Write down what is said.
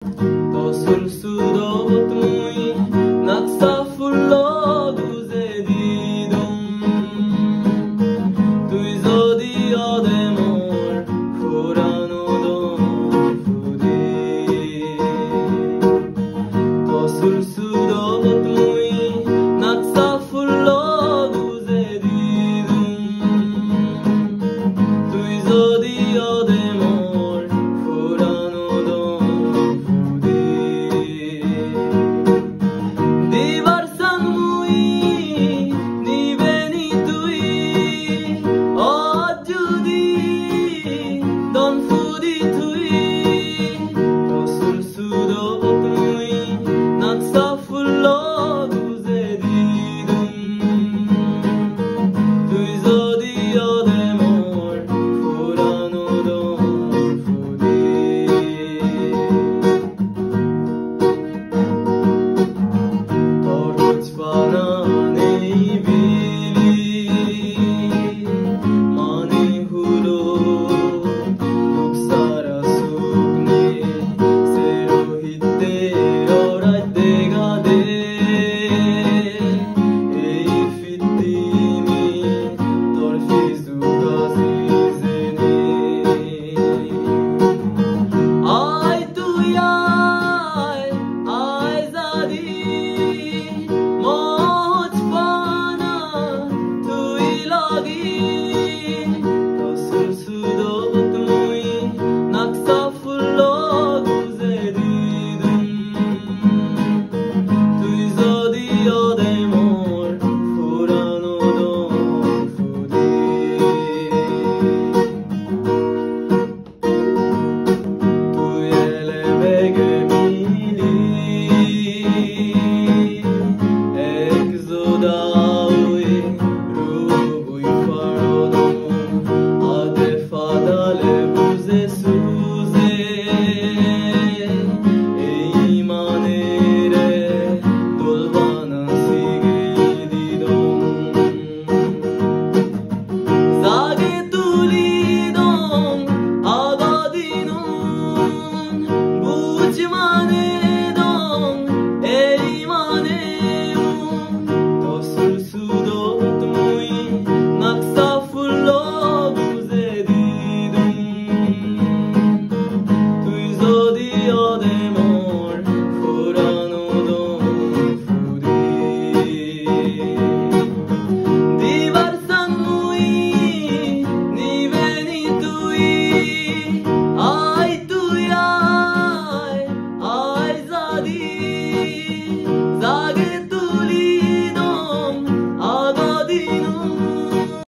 sul sudot mui naksa fullo duze didum tui zodi ademor furano don fudi sul sudot mui naksa fullo duze didum tui zodi ademor furano don Divarsan mui ni beni tui ajudi don fudi tui sul sudot mui naksa fullo duze didum tui zodi ademor furano don fudi Banane bili mane hulo noksara sugne serohitte orate gade ei fitimi torfizu gazizene ay tu ay zadi sul sudot mui naksa fullo duze didum tui zodi ademor furano don fudi tui ele bege mili exodaui rubui farodon Fadale buze suze ei manere dolbana sigididon zage tulidon agadinun buch mane